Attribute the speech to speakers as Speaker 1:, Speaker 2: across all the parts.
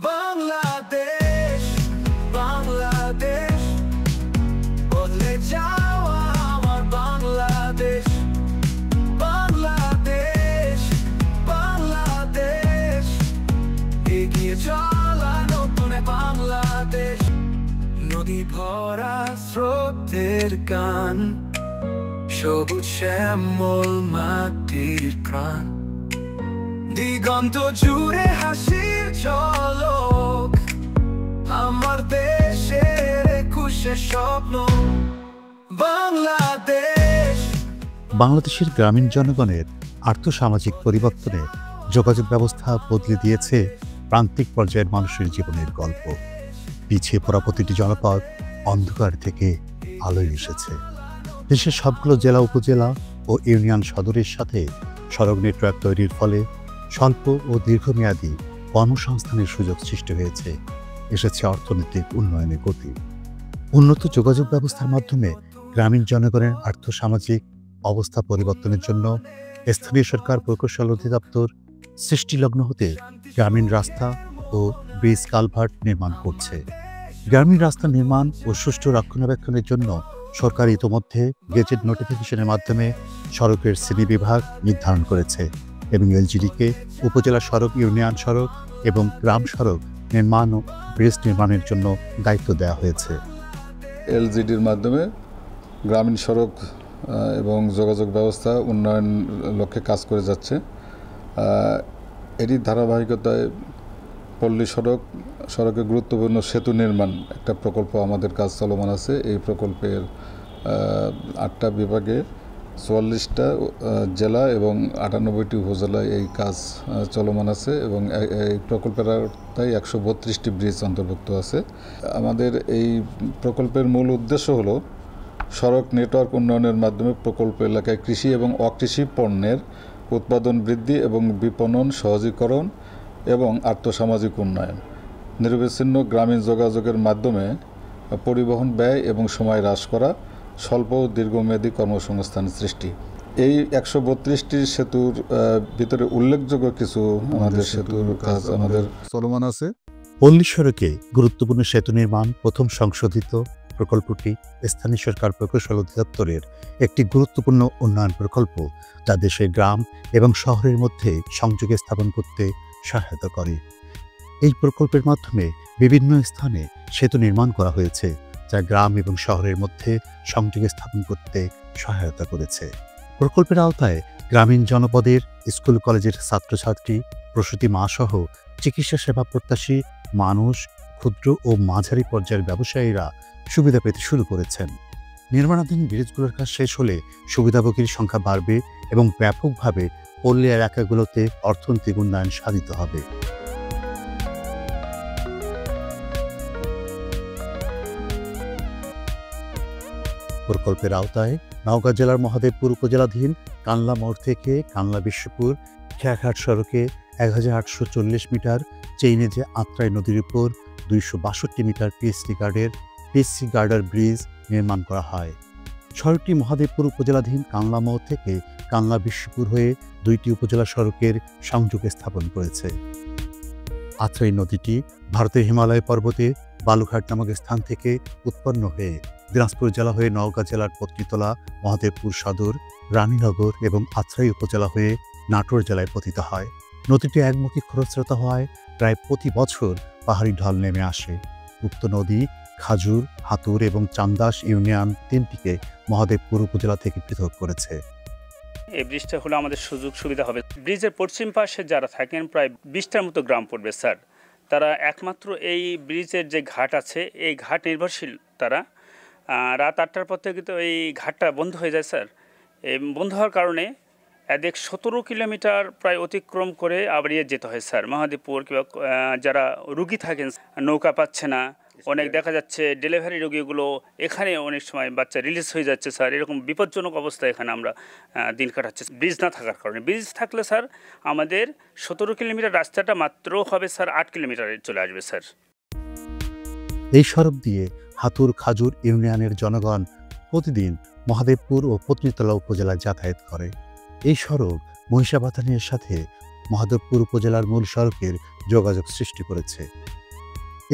Speaker 1: বাংলাদেশ বাংলাদেশ বদলে যাওয়া আমার বাংলাদেশ বাংলাদেশ বাংলাদেশ এগিয়ে চলা নতুন বাংলাদেশ নদী ভরা স্রোতের গান সবুজ শ্যামল মাটির প্রাণ দিগন্ত জুড়ে হাসির ঝলক আমার দেশের একুশে স্বপ্ন বাংলাদেশ।
Speaker 2: বাংলাদেশের গ্রামীণ জনগণের আর্থসামাজিক পরিবর্তনে যোগাযোগ ব্যবস্থা বদলে দিয়েছে প্রান্তিক পর্যায়ের মানুষের জীবনের গল্প। পিছিয়ে পড়া প্রতিটি জনপদ অন্ধকার থেকে আলোয় এসেছে। দেশের সবগুলো জেলা উপজেলা ও ইউনিয়ন সদরের সাথে সড়ক নেটওয়ার্ক তৈরির ফলে স্বল্প ও দীর্ঘমেয়াদী কর্মসংস্থানের সুযোগ সৃষ্টি হয়েছে। এসেছে অর্থনৈতিক উন্নয়নের গতি। উন্নত যোগাযোগ ব্যবস্থার মাধ্যমে গ্রামীণ জনগণের আর্থসামাজিক অবস্থা পরিবর্তনের জন্য স্থানীয় সরকার প্রকৌশল অধিদপ্তর সৃষ্টিলগ্ন হতে গ্রামীণ রাস্তা ও ব্রিজ কালভার্ট নির্মাণ করছে। গ্রামীণ রাস্তা নির্মাণ ও সুষ্ঠু রক্ষণাবেক্ষণের জন্য সরকার ইতোমধ্যে গেজেট নোটিফিকেশনের মাধ্যমে সড়কের শ্রেণীবিভাগ নির্ধারণ করেছে এবং এলজিডিকে উপজেলা সড়ক, ইউনিয়ন সড়ক এবং গ্রাম সড়ক নির্মাণ ও ব্রিজ নির্মাণের জন্য দায়িত্ব দেওয়া হয়েছে।
Speaker 3: এলজিডির মাধ্যমে গ্রামীণ সড়ক এবং যোগাযোগ ব্যবস্থা উন্নয়ন লক্ষ্যে কাজ করে যাচ্ছে। এরই ধারাবাহিকতায় পল্লী সড়কে গুরুত্বপূর্ণ সেতু নির্মাণ একটা প্রকল্প আমাদের কাজ চলমান আছে। এই প্রকল্পের 8টা বিভাগে 44টা জেলা এবং 98টি উপজেলায় এই কাজ চলমান আছে এবং এই প্রকল্পের আওতায় 132টি ব্রিজ অন্তর্ভুক্ত আছে। আমাদের এই প্রকল্পের মূল উদ্দেশ্য হলো সড়ক নেটওয়ার্ক উন্নয়নের মাধ্যমে প্রকল্প এলাকায় কৃষি এবং অকৃষি পণ্যের উৎপাদন বৃদ্ধি এবং বিপণন সহজীকরণ এবং আর্থসামাজিক উন্নয়ন, নিরবিচ্ছিন্ন গ্রামীণ যোগাযোগের মাধ্যমে পরিবহন ব্যয় এবং সময় হ্রাস করা, স্বল্প ও দীর্ঘমেয়াদী কর্মসংস্থান সৃষ্টি। এই 132টি সেতুর ভিতরে উল্লেখযোগ্য কিছু আমাদের সেতুর কাজ আমাদের চলমান আছে।
Speaker 2: পল্লী সড়কে গুরুত্বপূর্ণ সেতু নির্মাণ প্রথম সংশোধিত প্রকল্পটি স্থানীয় সরকার প্রকৌশল অধিদপ্তরের একটি গুরুত্বপূর্ণ উন্নয়ন প্রকল্প, যা দেশের গ্রাম এবং শহরের মধ্যে সংযোগ স্থাপন করতে সহায়তা করে। এই প্রকল্পের মাধ্যমে বিভিন্ন স্থানে সেতু নির্মাণ করা হয়েছে, যা গ্রাম এবং শহরের মধ্যে সংযোগ স্থাপন করতে সহায়তা করেছে। প্রকল্পের আওতায় গ্রামীণ জনপদের স্কুল কলেজের ছাত্রছাত্রী, প্রসূতি মা সহ চিকিৎসা সেবা প্রত্যাশী মানুষ, ক্ষুদ্র ও মাঝারি পর্যায়ের ব্যবসায়ীরা সুবিধা পেতে শুরু করেছেন। নির্মাণাধীন ব্রিজগুলোর কাজ শেষ হলে সুবিধাভোগীর সংখ্যা বাড়বে এবং ব্যাপকভাবে পল্লী এলাকাগুলোতে অর্থনৈতিক উন্নয়ন সাধিত হবে। প্রকল্পের আওতায় নওগাঁ জেলার মহাদেবপুর উপজেলাধীন কানলা মোড় থেকে কানলা বিশ্বপুর খেয়াঘাট সড়কে 1840 মিটার, চেইনেজে আত্রাই নদীর উপর 262 মিটার পিএসসি গার্ডার ব্রিজ নির্মাণ করা হয়। সড়কটি মহাদেবপুর উপজেলাধীন কানলা মোড় থেকে কানলা বিশ্বপুর হয়ে 2টি উপজেলা সড়কের সংযোগ স্থাপন করেছে। আত্রাই নদীটি ভারতের হিমালয় পর্বতে বালুঘাট নামক স্থান থেকে উৎপন্ন হয়ে দিনাজপুর জেলা হয়ে নওগাঁ জেলার পত্নীতলা, মহাদেবপুর সদর, রানীনগর এবং আত্রাই উপজেলা হয়ে নাটোর জেলায় পতিত হয়। নদীটি একমুখী খরস্রোতা হওয়ায় প্রায় প্রতি বছর পাহাড়ি ঢল নেমে আসে। উক্ত নদী খাজুর, হাতুর এবং চান্দাস ইউনিয়ন 3টিকে মহাদেবপুর উপজেলা থেকে পৃথক করেছে।
Speaker 4: এই ব্রিজটা হলে আমাদের সুযোগ সুবিধা হবে। ব্রিজের পশ্চিম পাশে যারা থাকেন প্রায় 20টার মতো গ্রাম পড়বে স্যার। তারা একমাত্র এই ব্রিজের যে ঘাট আছে এই ঘাট নির্ভরশীল। তারা রাত 8টার পর থেকে তো এই ঘাটটা বন্ধ হয়ে যায় স্যার। এই বন্ধ হওয়ার কারণে এদিক 17 কিলোমিটার প্রায় অতিক্রম করে আবার যেতে হয় স্যার মহাদেবপুর। কিংবা যারা রুগী থাকেন নৌকা পাচ্ছে না, অনেক দেখা যাচ্ছে ডেলিভারি রোগীগুলো এখানে অনেক সময় বাচ্চা রিলিজ হয়ে যাচ্ছে স্যার। এরকম বিপজ্জনক অবস্থা এখানে আমরা দিন কাটাচ্ছে ব্রিজ না থাকার কারণে। ব্রিজ থাকলে স্যার আমাদের 17 কিলোমিটার রাস্তাটা মাত্র হবে স্যার 8 কিলোমিটারে চলে আসবে স্যার।
Speaker 2: এই সড়ক দিয়ে হাতুর, খাজুর ইউনিয়নের জনগণ প্রতিদিন মহাদেবপুর ও পত্নীতলা উপজেলায় যাতায়াত করে। এই সড়ক মহিষাবাথানের সাথে মহাদেবপুর উপজেলার মূল সড়কের যোগাযোগ সৃষ্টি করেছে।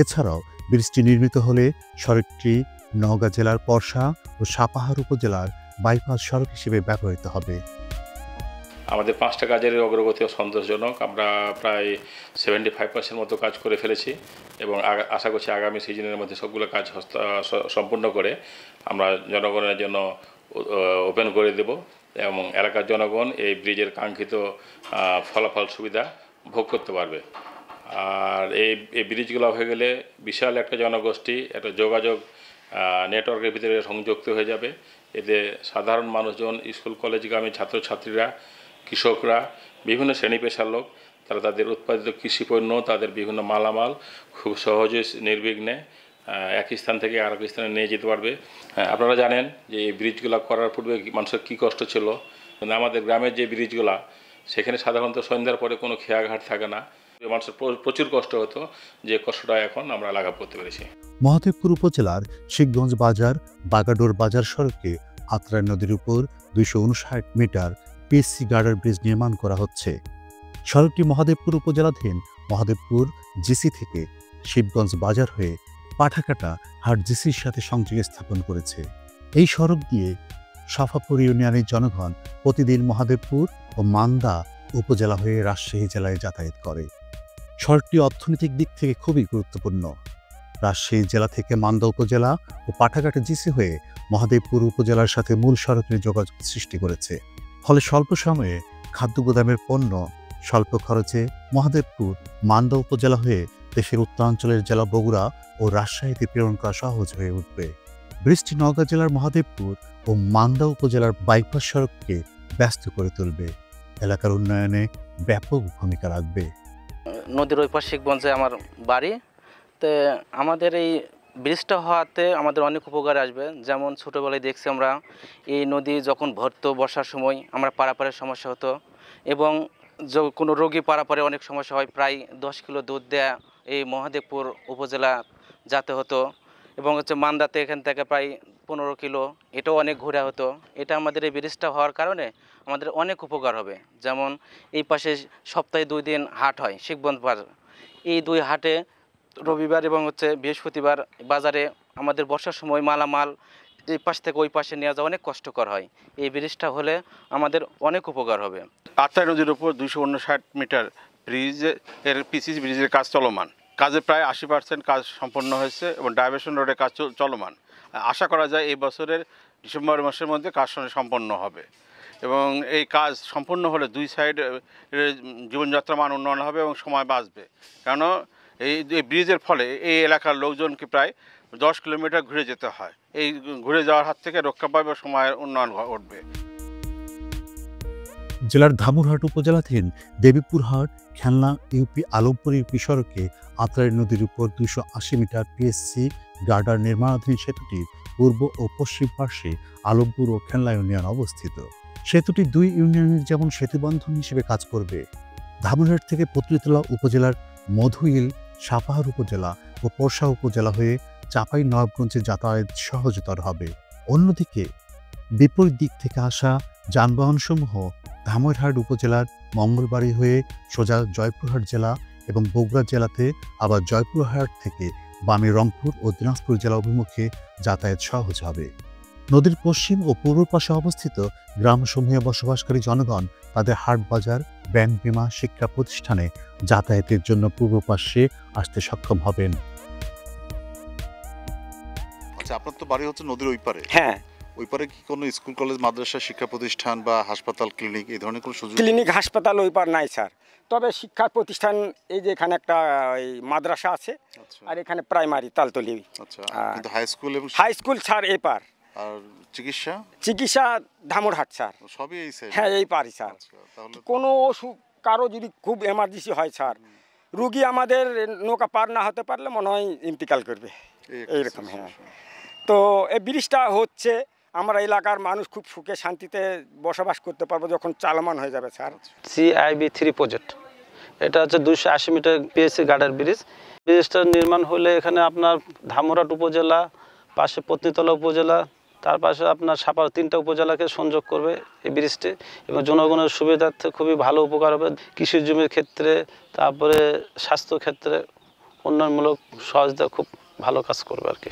Speaker 2: এছাড়াও ব্রিজটি নির্মিত হলে সড়কটি নওগাঁ জেলার পরশা ও সাপাহার উপজেলার বাইপাস সড়ক হিসেবে ব্যবহৃত হবে।
Speaker 5: আমাদের 5টা কাজের অগ্রগতিও সন্তোষজনক। আমরা প্রায় 75% মতো কাজ করে ফেলেছি এবং আশা করছি আগামী সিজনের মধ্যে সবগুলো কাজ সম্পূর্ণ করে আমরা জনগণের জন্য ওপেন করে দেব এবং এলাকার জনগণ এই ব্রিজের কাঙ্ক্ষিত ফলাফল সুবিধা ভোগ করতে পারবে। আর এই ব্রিজগুলো হয়ে গেলে বিশাল একটা জনগোষ্ঠী একটা যোগাযোগ নেটওয়ার্কের ভিতরে সংযুক্ত হয়ে যাবে। এতে সাধারণ মানুষজন, স্কুল কলেজগামী ছাত্রছাত্রীরা, কৃষকরা, বিভিন্ন শ্রেণী পেশার লোক তারা তাদের উৎপাদিত কৃষিপণ্য, তাদের বিভিন্ন মালামাল খুব সহজে নির্বিঘ্নে এক স্থান থেকে আরেক স্থানে নিয়ে যেতে পারবে। আপনারা জানেন যে এই ব্রিজগুলো করার পূর্বে মানুষের কী কষ্ট ছিল। আমাদের গ্রামের যে ব্রিজগুলা সেখানে সাধারণত সন্ধ্যার পরে কোনো খেয়াঘাট থাকে না, মানুষের প্রচুর কষ্ট হতো, যে কষ্টটা এখন আমরা লাঘব করতে পেরেছি।
Speaker 2: মহাদেবপুর উপজেলার শিখগঞ্জ বাজার বাগাডোর বাজার সড়কে আত্রাই নদীর উপর 259 মিটার পিএসসি গার্ডার ব্রিজ নির্মাণ করা হচ্ছে। সড়কটি মহাদেবপুর উপজেলাধীন মহাদেবপুর জিসি থেকে শিবগঞ্জ বাজার হয়ে পাঠাকাটা হাট জিসির সাথে সংযোগ স্থাপন করেছে। এই সড়ক দিয়ে সাফাপুর ইউনিয়নের জনগণ প্রতিদিন মহাদেবপুর ও মান্দা উপজেলা হয়ে রাজশাহী জেলায় যাতায়াত করে। সড়কটি অর্থনৈতিক দিক থেকে খুবই গুরুত্বপূর্ণ। রাজশাহী জেলা থেকে মান্দা উপজেলা ও পাঠাঘাটা জিসি হয়ে মহাদেবপুর উপজেলার সাথে মূল সড়কের যোগাযোগ সৃষ্টি করেছে। ফলে স্বল্প সময়ে খাদ্য গুদামের পণ্য স্বল্প খরচে মহাদেবপুর মান্দা উপজেলা হয়ে দেশের উত্তরাঞ্চলের জেলা বগুড়া ও রাজশাহীতে প্রেরণ করা সহজ হয়ে উঠবে। ব্রিজটি নওগাঁ জেলার মহাদেবপুর ও মান্দা উপজেলার বাইপাস সড়ককে ব্যস্ত করে তুলবে, এলাকার উন্নয়নে ব্যাপক ভূমিকা রাখবে।
Speaker 6: নদীর ওই পাশ শিখগঞ্জে আমার বাড়ি, তো আমাদের এই ব্রিজটা হওয়াতে আমাদের অনেক উপকার আসবে। যেমন ছোটোবেলায় দেখছি আমরা এই নদী যখন ভরতো বর্ষার সময় আমরা পারাপারের সমস্যা হতো এবং কোনো রোগী পারাপারে অনেক সমস্যা হয়। প্রায় 10 কিলো দুধ দেয়া এই মহাদেবপুর উপজেলা যেতে হতো এবং মান্দাতে এখান থেকে প্রায় 15 কিলো, এটাও অনেক ঘোরা হতো। এটা আমাদের এই ব্রিজটা হওয়ার কারণে আমাদের অনেক উপকার হবে। যেমন এই পাশে সপ্তাহে 2 দিন হাট হয় শিখগঞ্জ বাজার, এই 2 হাটে রবিবার এবং বৃহস্পতিবার বাজারে আমাদের বর্ষার সময় মালামাল এই পাশ থেকে ওই পাশে নিয়ে যাওয়া অনেক কষ্টকর হয়। এই ব্রিজটা হলে আমাদের অনেক উপকার হবে।
Speaker 7: আত্রাই নদীর উপর 259 মিটার ব্রিজের পিসিসি ব্রিজের কাজ চলমান, কাজে প্রায় 80% কাজ সম্পন্ন হয়েছে এবং ডাইভারশন রোডের কাজ চলমান। আশা করা যায় এই বছরের ডিসেম্বর মাসের মধ্যে কাজ সম্পন্ন হবে এবং এই কাজ সম্পন্ন হলে 2 সাইড জীবনযাত্রার মান উন্নয়ন হবে এবং সময় বাঁচবে। কেন এই ব্রিজের ফলে এই এলাকার লোকজনকে প্রায় 10 কিলোমিটার ঘুরে যেতে হয়। এই ঘুরে যাওয়ার হাত থেকে রক্ষা পাবে, সময়ের উন্নয়ন ঘটবে।
Speaker 2: জেলার ধামুরহাট উপজেলাধীন দেবীপুরহাট খেলনা ইউপি আলমপুর ইউপি সড়কে আত্রাই নদীর উপর 280 মিটার পিএসসি গার্ডার নির্মাণাধীন সেতুটির পূর্ব ও পশ্চিম পার্শ্বে আলমপুর ও খেলনা ইউনিয়ন অবস্থিত। সেতুটি 2 ইউনিয়নের যেমন সেতুবন্ধন হিসেবে কাজ করবে। ধামুরহাট থেকে পত্নীতলা উপজেলার মধুইল, সাপাহার উপজেলা ও পরশা উপজেলা হয়ে চাঁপাই নবাবগঞ্জে যাতায়াত সহজতর হবে। অন্যদিকে বিপরীত দিক থেকে আসা যানবাহনসমূহ ধামইরহাট উপজেলার মঙ্গলবাড়ি হয়ে সোজা জয়পুরহাট জেলা এবং বগুড়া জেলাতে, আবার জয়পুরহাট থেকে বামে রংপুর ও দিনাজপুর জেলা অভিমুখে যাতায়াত সহজ হবে। নদীর পশ্চিম ও পূর্ব পাশে অবস্থিত গ্রামসমূহে বসবাসকারী জনগণ তাদের হাট বাজার, ব্যাংক, বিমা, শিক্ষা প্রতিষ্ঠানে যাতায়াতের জন্য পূর্ব পাশে আসতে সক্ষম হবেন।
Speaker 8: আচ্ছা, আপনার তো বাড়ি হচ্ছে নদীর ওই পারে।
Speaker 9: হ্যাঁ,
Speaker 8: ওই পারে কি কোনো স্কুল, কলেজ, মাদ্রাসা, শিক্ষা প্রতিষ্ঠান বা হাসপাতাল, ক্লিনিক এই ধরনের কোনো সুযোগ?
Speaker 9: ক্লিনিক, হাসপাতাল ওই পার নাই স্যার, তবে শিক্ষা প্রতিষ্ঠান এই যে এখানে একটা ওই মাদ্রাসা আছে আর এখানে প্রাইমারি তালতলি।
Speaker 8: আচ্ছা, কিন্তু হাই স্কুল এবং
Speaker 9: হাই স্কুল স্যার এই পার।
Speaker 8: আর চিকিৎসা?
Speaker 9: চিকিৎসা ধামুরহাট স্যার।
Speaker 8: সবই এই সাইড?
Speaker 9: হ্যাঁ, এই পারই স্যার।
Speaker 8: তাহলে
Speaker 9: কোনো কারো যদি খুব এমার্জেন্সি হয় স্যার, রুগী আমাদের নৌকা পার না হতে পারলে মনে হয় ইন্তিকাল করবে এইরকম। হ্যাঁ, তো এই ব্রিজটা হচ্ছে আমরা এলাকার মানুষ খুব সুখে শান্তিতে বসবাস করতে পারবো যখন চালমান হয়ে যাবে স্যার।
Speaker 6: CIB3 প্রজেক্ট, এটা হচ্ছে 280 মিটার পিএসসি গার্ডার ব্রিজ। ব্রিজটা নির্মাণ হলে এখানে আপনার ধামুরহাট উপজেলা, পাশে পত্নীতলা উপজেলা, তার পাশে আপনার সাপার 3টা উপজেলাকে সংযোগ করবে এই ব্রিজটি এবং জনগণের সুবিধার্থে খুবই ভালো উপকার হবে। কৃষি জমির ক্ষেত্রে, তারপরে স্বাস্থ্য ক্ষেত্রে
Speaker 10: উন্নয়নমূলক সহযোগিতা খুব ভালো কাজ করবে আর কি।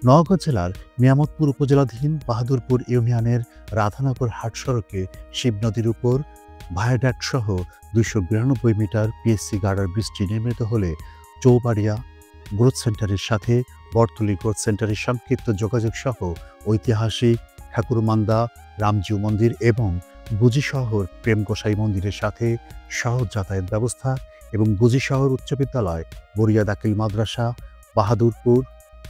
Speaker 2: নওগাঁ জেলার নিয়ামতপুর উপজেলাধীন বাহাদুরপুর ইউনিয়নের রাধানগর হাট সড়কে শিব নদীর উপর ভায়াডাক্ট সহ 292 মিটার পিএসসি গার্ডার ব্রিজটি নির্মিত হলে চৌবাড়িয়া গ্রোথ সেন্টারের সাথে বরতলী গ্রোথ সেন্টারের সংক্ষিপ্ত যোগাযোগ সহ ঐতিহাসিক ঠাকুরমান্দা রামজিউ মন্দির এবং বুজি শহর প্রেম গোসাই মন্দিরের সাথে সহজ যাতায়াত ব্যবস্থা এবং বুজি শহর উচ্চ বিদ্যালয়, বরিয়া দাখিল মাদ্রাসা, বাহাদুরপুর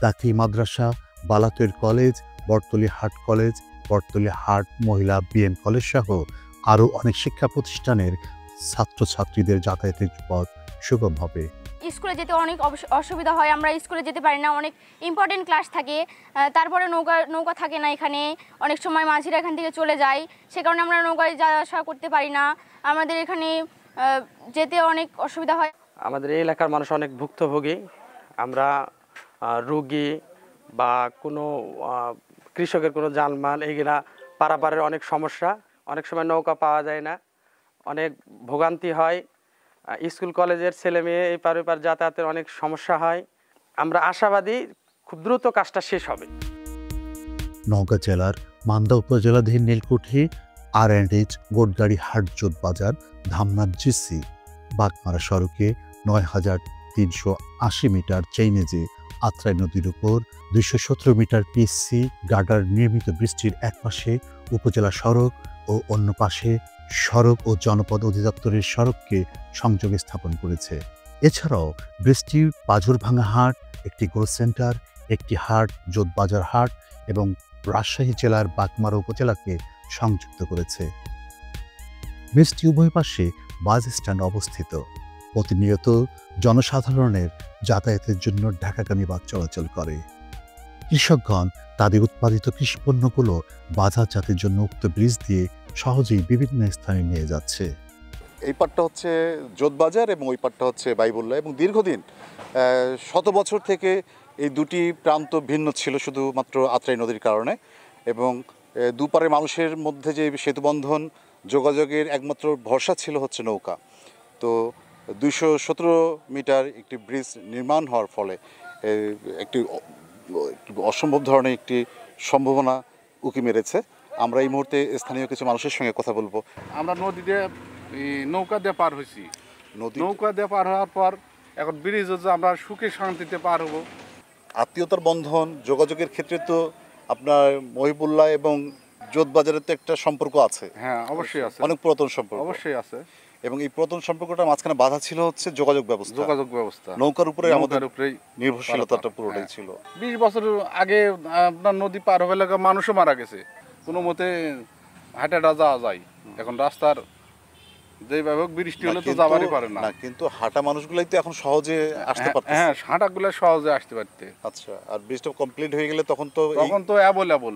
Speaker 2: দাখিল মাদ্রাসা, বালাতের কলেজ, বরতলী হাট কলেজ, বরতলী হাট মহিলা বিএম কলেজ সহ আরও অনেক শিক্ষা প্রতিষ্ঠানের ছাত্রছাত্রীদের যাতায়াতের পথ সুগম হবে।
Speaker 11: স্কুলে যেতে অনেক অসুবিধা হয়, আমরা স্কুলে যেতে পারি না, অনেক ইম্পর্টেন্ট ক্লাস থাকে, তারপরে নৌকা থাকে না এখানে, অনেক সময় মাঝিরা এখান থেকে চলে যায়, সে কারণে আমরা নৌকায় যাওয়া আসা করতে পারি না, আমাদের এখানে যেতে অনেক অসুবিধা হয়।
Speaker 12: আমাদের এই এলাকার মানুষ অনেক ভুক্তভোগী, আমরা রোগী বা কোনো কৃষকের কোনো জানমাল এগুলা পারাপারের অনেক সমস্যা, অনেক সময় নৌকা পাওয়া যায় না, অনেক ভোগান্তি হয়, স্কুল কলেজের ছেলে মেয়ে এই পার ওপার যাতায়াতের অনেক সমস্যা হয়। আমরা আশাবাদী খুব দ্রুত কাজটা শেষ হবে।
Speaker 2: নওগাঁ জেলার মান্দা উপজেলাধীন নীলকুঠি R&H গোটগাড়ি হাট জোট বাজার ধামনার জিসি বাগমারা সড়কে 9380 মিটার চেইনেজে আত্রাই নদীর উপর 217 মিটার পিএসসি গার্ডার নির্মিত ব্রিজটির এক পাশে উপজেলা সড়ক ও অন্য পাশে সড়ক ও জনপদ অধিদপ্তরের সড়ককে সংযোগে স্থাপন করেছে। এছাড়াও ব্রিজটির পাজরভাঙ্গা হাট, একটি গ্রোথ সেন্টার, একটি হাট জোট বাজার হাট এবং রাজশাহী জেলার বাগমারা উপজেলাকে সংযুক্ত করেছে। ব্রিজটি উভয় পাশে বাস স্ট্যান্ড অবস্থিত। প্রতিনিয়ত জনসাধারণের যাতায়াতের জন্য ঢাকাগামী বাস চলাচল করে। কৃষকগণ তাদের উৎপাদিত কৃষিপণ্যগুলো বাজারজাতের জন্য উক্ত ব্রিজ দিয়ে সহজেই বিভিন্ন স্থানে নিয়ে যাচ্ছে।
Speaker 8: এই পাটটা হচ্ছে জোটবাজার এবং ওই পাটটা হচ্ছে বাইবুল্লাহ, এবং দীর্ঘদিন শত বছর থেকে এই দুটি প্রান্ত ভিন্ন ছিল শুধুমাত্র আত্রাই নদীর কারণে, এবং দুপারের মানুষের মধ্যে যে সেতুবন্ধন যোগাযোগের একমাত্র ভরসা ছিল হচ্ছে নৌকা। তো 217 মিটার একটি ব্রিজ নির্মাণ হওয়ার ফলে একটি অসম্ভব ধরনের একটি সম্ভাবনা উকি মেরেছে। আমরা এই মুহূর্তে স্থানীয় কিছু মানুষের সঙ্গে কথা বলবো।
Speaker 13: আমরা নদীতে নৌকা দিয়ে পার হয়েছি, নৌকা দিয়ে পার হওয়ার পর এখন ব্রিজ হচ্ছে আমরা সুখে শান্তিতে পার হব।
Speaker 8: আত্মীয়তার বন্ধন যোগাযোগের ক্ষেত্রে তো আপনার মহিবুল্লাহ এবং জোটবাজারের তো একটা সম্পর্ক আছে।
Speaker 13: হ্যাঁ, অবশ্যই আছে,
Speaker 8: অনেক পুরাতন সম্পর্ক
Speaker 13: অবশ্যই আছে।
Speaker 8: এবং এই পুরাতন সম্পর্কটার মাঝখানে বাধা ছিল হচ্ছে যোগাযোগ ব্যবস্থা। নৌকার উপরে আমাদের নির্ভরশীলতাটা পুরোটাই ছিল।
Speaker 13: 20 বছর আগে আপনার নদী পার হয়ে লাগা মানুষও মারা গেছে, কোনো মতে হাঁটা যাওয়া যায়। এখন রাস্তার যেভাবে বৃষ্টি হলে তো যাবারই পারে না,
Speaker 8: কিন্তু হাঁটা মানুষগুলাই তো এখন সহজে আসতে পারতেছে।
Speaker 13: হ্যাঁ, হাঁটাগুলো সহজে আসতে পারতে।
Speaker 8: আচ্ছা, আর ব্রিজটা কমপ্লিট হয়ে গেলে তখন তো
Speaker 13: অ্যাভেলেবল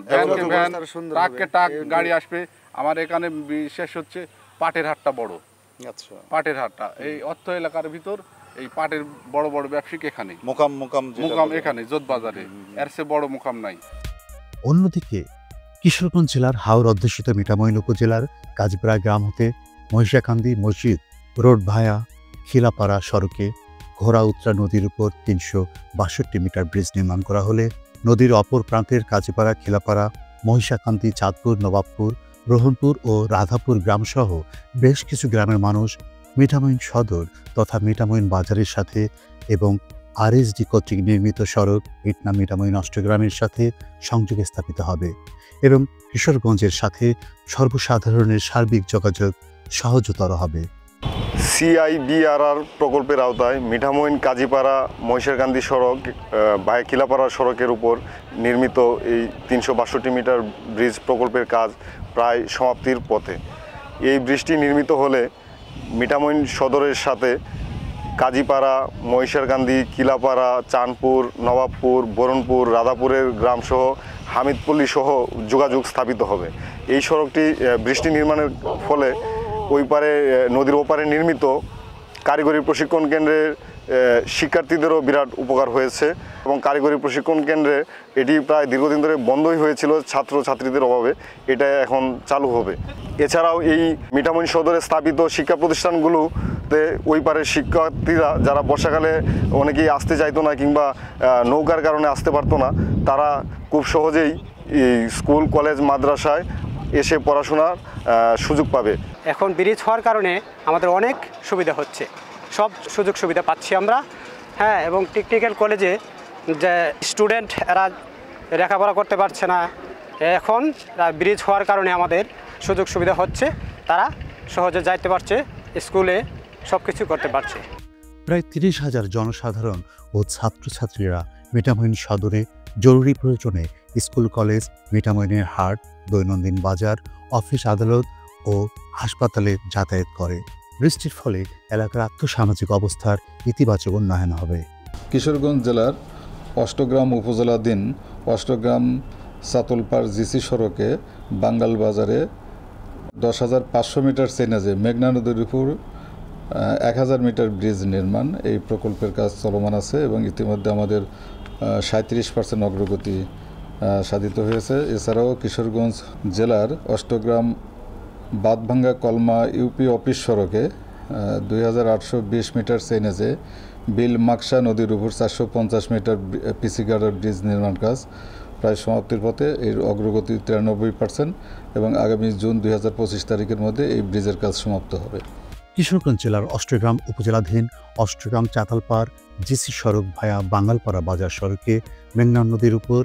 Speaker 13: ভ্যান, ট্রাককে ট্রাক গাড়ি আসবে। আমার এখানে বিশেষ হচ্ছে পাটের হাটটা বড়।
Speaker 8: আচ্ছা,
Speaker 13: পাটের হাটটা এই অর্থ এলাকার ভিতর, এই পাটের বড় বড় ব্যবসায়িক এখানে
Speaker 8: মোকাম
Speaker 13: এখানে জোট বাজারে, এর চেয়ে বড় মোকাম নাই।
Speaker 2: অন্যদিকে কিশোরগঞ্জ জেলার হাওর অধ্যুষিত মিঠামইন উপজেলার কাজীপাড়া গ্রাম হতে মহিষাকান্দি মসজিদ রোড ভায়া খিলাপাড়া সড়কে ঘোড়া উত্রা নদীর উপর 362 মিটার ব্রিজ নির্মাণ করা হলে নদীর অপর প্রান্তের কাজীপাড়া, খিলাপাড়া, মহিষাকান্দি, চাঁদপুর, নবাবপুর, রোহনপুর ও রাধাপুর গ্রামসহ বেশ কিছু গ্রামের মানুষ মিঠামইন সদর তথা মিঠামইন বাজারের সাথে এবং RSD কর্তৃক নির্মিত সড়ক ইটনা মিঠামইন অষ্টগ্রামের সাথে সংযোগ স্থাপিত হবে এবং কিশোরগঞ্জের সাথে সর্বসাধারণের সার্বিক যোগাযোগ সহজতর হবে।
Speaker 14: CIBRR প্রকল্পের আওতায় মিঠামইন কাজীপাড়া মহিষাকান্দি সড়ক ভায়া খিলাপাড়া সড়কের উপর নির্মিত এই 362 মিটার ব্রিজ প্রকল্পের কাজ প্রায় সমাপ্তির পথে। এই ব্রিজটি নির্মিত হলে মিঠামইন সদরের সাথে কাজীপাড়া, মহিষাকান্দি, কিলাপাড়া, চাঁদপুর, নবাবপুর, বরণপুর, রাধাপুরের গ্রামসহ হামিদপল্লী সহ যোগাযোগ স্থাপিত হবে। এই সড়কটি বৃষ্টি নির্মাণের ফলে ওই পারে নদীর ওপারে নির্মিত কারিগরি প্রশিক্ষণ কেন্দ্রের শিক্ষার্থীদেরও বিরাট উপকার হয়েছে এবং কারিগরি প্রশিক্ষণ কেন্দ্রে এটি প্রায় দীর্ঘদিন ধরে বন্ধই হয়েছিল ছাত্রছাত্রীদের অভাবে, এটা এখন চালু হবে। এছাড়াও এই মিঠামইন সদরে স্থাপিত শিক্ষা প্রতিষ্ঠানগুলোতে ওই পারের শিক্ষার্থীরা যারা বর্ষাকালে অনেকেই আসতে চাইতো না কিংবা নৌকার কারণে আসতে পারতো না, তারা খুব সহজেই স্কুল কলেজ মাদ্রাসায় এসে পড়াশোনার সুযোগ পাবে।
Speaker 15: এখন ব্রিজ হওয়ার কারণে আমাদের অনেক সুবিধা হচ্ছে, সব সুযোগ সুবিধা পাচ্ছি আমরা। হ্যাঁ, এবং টেকনিক্যাল কলেজে যে স্টুডেন্ট এরা লেখাপড়া করতে পারছে না, এখন ব্রিজ হওয়ার কারণে আমাদের সুযোগ সুবিধা হচ্ছে, তারা সহজে যাইতে পারছে, স্কুলে সব কিছু করতে পারছে।
Speaker 2: প্রায় 30,000 জনসাধারণ ও ছাত্রছাত্রীরা মিঠামইন সদরে জরুরি প্রয়োজনে স্কুল কলেজ, মিঠামইনের হাট, দৈনন্দিন বাজার, অফিস আদালত ও হাসপাতালে যাতায়াত করে। বৃষ্টির ফলে এলাকার আর্থসামাজিক অবস্থার ইতিবাচক উন্নয়ন হবে।
Speaker 3: কিশোরগঞ্জ জেলার অষ্টগ্রাম উপজেলাধীন অষ্টগ্রাম চাতলপাড় জিসি সড়কে বাঙ্গাল বাজারে 10,500 মিটার চেনেজে মেঘনা নদীর উপর 1,000 মিটার ব্রিজ নির্মাণ এই প্রকল্পের কাজ চলমান আছে এবং ইতিমধ্যে আমাদের 37% অগ্রগতি সাধিত হয়েছে। এছাড়াও কিশোরগঞ্জ জেলার অষ্টগ্রাম বাদভাঙ্গা কলমা ইউপি অফিস সড়কে 2,820 মিটার চেনেজে বিল মাকসা নদীর উপর 450 মিটার পিসি গার্ডার ব্রিজ নির্মাণ কাজ প্রায় সমাপ্তির পথে। এর অগ্রগতি 93% এবং আগামী জুন 2025 তারিখের মধ্যে এই ব্রিজের কাজ সমাপ্ত হবে।
Speaker 2: কিশোরগঞ্জ জেলার অষ্টগ্রাম উপজেলাধীন অষ্টগ্রাম চাতালপাড় জিসি সড়ক ভায়া বাঙ্গালপাড়া বাজার সড়কে মেঘনা নদীর উপর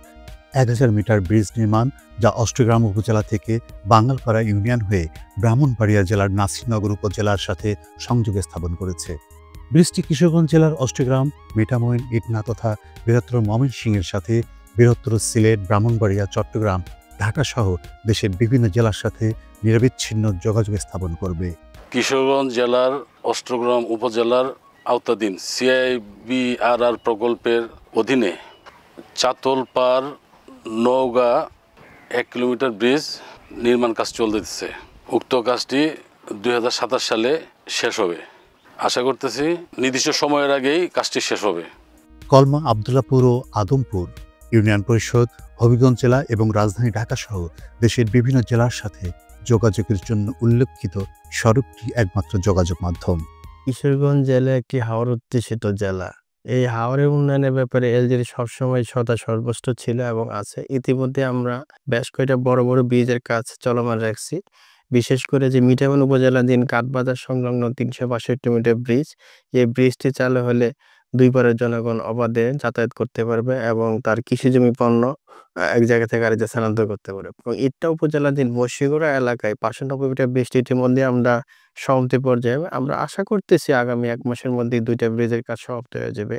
Speaker 2: 1,000 মিটার ব্রিজ নির্মাণ, যা অষ্টগ্রাম উপজেলা থেকে বাঙ্গালপাড়া ইউনিয়ন হয়ে ব্রাহ্মণবাড়িয়া জেলার নাসিরনগর উপজেলার সাথে সংযোগ স্থাপন করেছে। ব্রিজটি কিশোরগঞ্জ জেলার অষ্টগ্রাম, মিঠামইন, ইটনা তথা বৃহত্তর ময়মনসিংহের সাথে বৃহত্তর সিলেট, ব্রাহ্মণবাড়িয়া, চট্টগ্রাম, ঢাকা সহ দেশের বিভিন্ন জেলার সাথে নিরবিচ্ছিন্ন যোগাযোগ স্থাপন করবে।
Speaker 16: কিশোরগঞ্জ জেলার অষ্টগ্রাম উপজেলার আওতাধীন CIBRR প্রকল্পের অধীনে চাতলপাড় নওগাঁ 1 কিলোমিটার ব্রিজ নির্মাণ কাজ চলতেছে। উক্ত কাজটি 2027 সালে শেষ হবে। আশা করতেছি নির্দিষ্ট সময়ের আগেই কাজটি শেষ হবে।
Speaker 2: কলমা, আবদুল্লাপুর ও আদমপুর ইউনিয়ন পরিষদ হবিগঞ্জ জেলা এবং রাজধানী ঢাকা সহ দেশের বিভিন্ন জেলার সাথে যোগাযোগের জন্য উল্লেখিত সড়কটি একমাত্র যোগাযোগ মাধ্যম।
Speaker 17: কিশোরগঞ্জ জেলা একটি হাওর অধ্যুষিত জেলা। এই হাওরের উন্নয়নের ব্যাপারে এলজিডি সবসময় সর্বস্ব ছিল এবং আছে। ইতিমধ্যে আমরা বেশ কয়েকটা বড় বড় ব্রিজের কাজ চলমান রাখছি। বিশেষ করে যে মিঠামইন উপজেলাধীন কাঠবাজার সংলগ্ন 362 মিটার ব্রিজ, এই ব্রিজটি চালু হলে দুই পারের জনগণ অবাধে যাতায়াত করতে পারবে এবং তার কৃষিজমি পণ্য এক জায়গা থেকে আরেক জায়গায় স্থানান্তর করতে পারবে। এবং ইটনা উপজেলাধীন বসিগড়া এলাকায় 590 মিটার ব্রিজটি ইতিমধ্যে আমরা সমাপ্তি পর্যায়ে। আমরা আশা করতেছি আগামী 1 মাসের মধ্যে 2টা ব্রিজের কাজ সমাপ্ত হয়ে যাবে।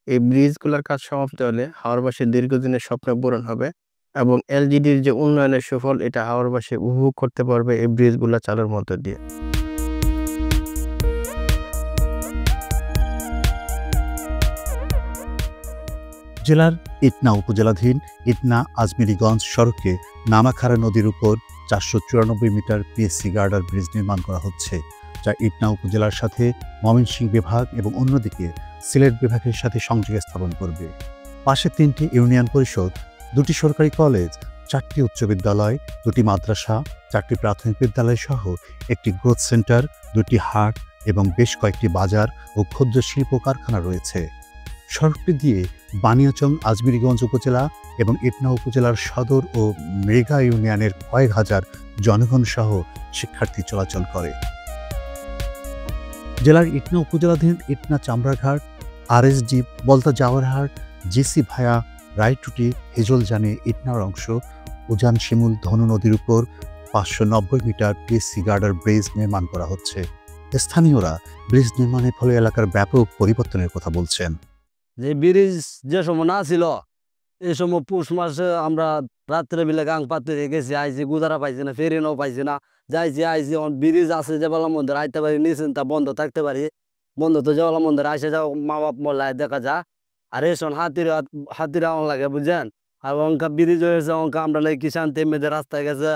Speaker 17: এই ব্রিজগুলোর কাজ সমাপ্ত হলে হাওরবাসীর দীর্ঘদিনের স্বপ্ন পূরণ হবে এবং এলজিডির যে উন্নয়নের সুফল এটা হাওরবাসী উপভোগ করতে পারবে এই ব্রিজগুলো চালুর মধ্য দিয়ে।
Speaker 2: জেলার ইটনা উপজেলাধীন ইটনা আজমিরিগঞ্জ সড়কে নামাখারা নদীর উপর 494 মিটার পিএসসি গার্ডার ব্রিজ নির্মাণ করা হচ্ছে, যা ইটনা উপজেলার সাথে ময়মনসিংহ বিভাগ এবং অন্যদিকে সিলেট বিভাগের সাথে সংযোগ স্থাপন করবে। পাশে 3টি ইউনিয়ন পরিষদ, 2টি সরকারি কলেজ, 4টি উচ্চ বিদ্যালয়, 2টি মাদ্রাসা, 4টি প্রাথমিক বিদ্যালয় সহ একটি গ্রোথ সেন্টার, 2টি হাট এবং বেশ কয়েকটি বাজার ও ক্ষুদ্র শিল্প কারখানা রয়েছে। সড়কটি দিয়ে বানিয়াচং আজমিরিগঞ্জ উপজেলা এবং ইটনা উপজেলার সদর ও মৃগা ইউনিয়নের কয়েক হাজার জনগণ সহ শিক্ষার্থী চলাচল করে। জেলার ইটনা উপজেলাধীন ইটনা চামড়াঘাট, RSD বলতা জাওয়ারহাট, জিসি ভায়া রায়টুটি হেজলজানে ইটনার অংশ উজান শিমুল ধনু নদীর উপর 590 মিটার পিএসসি গার্ডার ব্রিজ নির্মাণ করা হচ্ছে। স্থানীয়রা ব্রিজ নির্মাণের ফলে এলাকার ব্যাপক পরিবর্তনের কথা বলছেন।
Speaker 18: যে ব্রিজ যে সময় না ছিল এই সময় পুষ মাসে আমরা রাত্রে বেলা গাং পাতে গেছি, আইসি গুদারা পাইছি না, ফেরিনাও পাইছি না, যাইছি আইসি ব্রিজ আছে যে বেলা মন্দির আইতে পারি, নিশ্চিন্তা বন্ধ থাকতে পারি, বন্ধ তো যে বেলা মন্দির আইসে যাও মা বাপ মোল্লায় দেখা যা। আর এই সময় হাতিরা লাগে বুঝছেন। আর অঙ্কা ব্রিজ হয়েছে অঙ্কা আমরা কি শান্তি মেয়েদের রাস্তায় গেছে,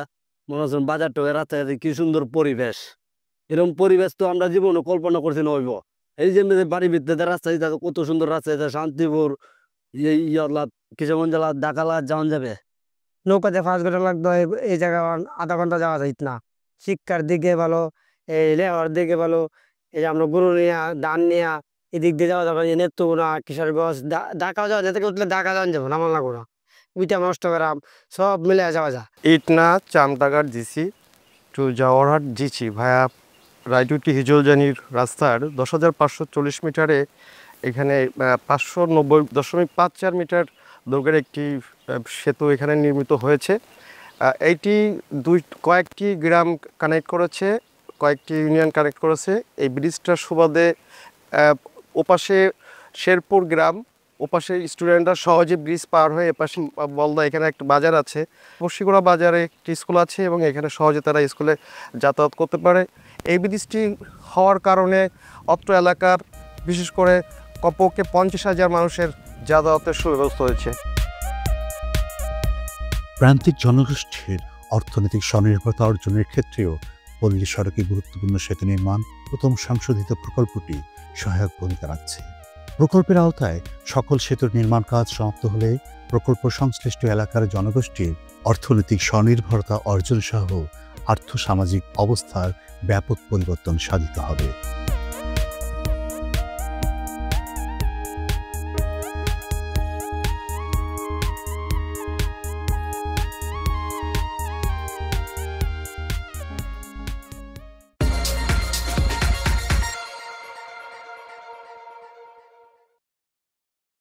Speaker 18: মনে হচ্ছেন বাজার টোকে রাস্তায় গেছে, কি সুন্দর পরিবেশ। এরকম পরিবেশ তো আমরা জীবনে কল্পনা করছি না হইব। এই যে বাড়ির ভিতরে রাস্তা কত সুন্দর রাস্তা, শান্তিপুর কিশোরগঞ্জ জেলা ডাকালা যাওয়া যাবে।
Speaker 19: নৌকাতে 5 ঘন্টা লাগতো, এই জায়গায় আধা ঘন্টা যাওয়া যাইত না। শিক্ষার দিকে ভালো, এই লেবার দিকে ভালো, এই যে আমরা গরু নিয়ে ধান নিয়ে এদিক দিয়ে যাওয়া যাবে। নেত্রকোনা, কিশোরগঞ্জ, ঢাকাও যাওয়া যেতে উঠলে ঢাকা যাওয়া যাবো, নামান লাগবো না, উইটা নষ্ট করাম, সব মিলে যাওয়া যায়।
Speaker 20: ইটনা চামটাগার জিসি টু জাওয়ারহাট জিসি ভায়া রায়টুটি হিজলজানির রাস্তার 10,540 মিটারে এখানে 590.54 মিটার দৈর্ঘ্যের একটি সেতু এখানে নির্মিত হয়েছে। এইটি কয়েকটি গ্রাম কানেক্ট করেছে, কয়েকটি ইউনিয়ন কানেক্ট করেছে। এই ব্রিজটার সুবাদে ওপাশে শেরপুর গ্রাম, ওপাশে স্টুডেন্টরা সহজে ব্রিজ পার হয়ে এপাশে বলদা, এখানে একটা বাজার আছে, বশিগোড়া বাজারে একটি স্কুল আছে এবং এখানে সহজে তারা স্কুলে যাতায়াত করতে পারে। এই ব্রিজটি হওয়ার কারণে অত্র এলাকার বিশেষ করে কমপক্ষে 50,000 মানুষের যাতায়াতের সুব্যবস্থা হয়েছে।
Speaker 2: প্রান্তিক জনগোষ্ঠীর অর্থনৈতিক স্বনির্ভরতা অর্জনের ক্ষেত্রেও পল্লী সড়কে গুরুত্বপূর্ণ সেতু নির্মাণ প্রথম সংশোধিত প্রকল্পটি সহায়ক ভূমিকা রাখছে। প্রকল্পের আওতায় সকল সেতুর নির্মাণ কাজ সমাপ্ত হলে প্রকল্প সংশ্লিষ্ট এলাকার জনগোষ্ঠীর অর্থনৈতিক স্বনির্ভরতা অর্জন সহ আর্থসামাজিক অবস্থার ব্যাপক পরিবর্তন সাধিত হবে।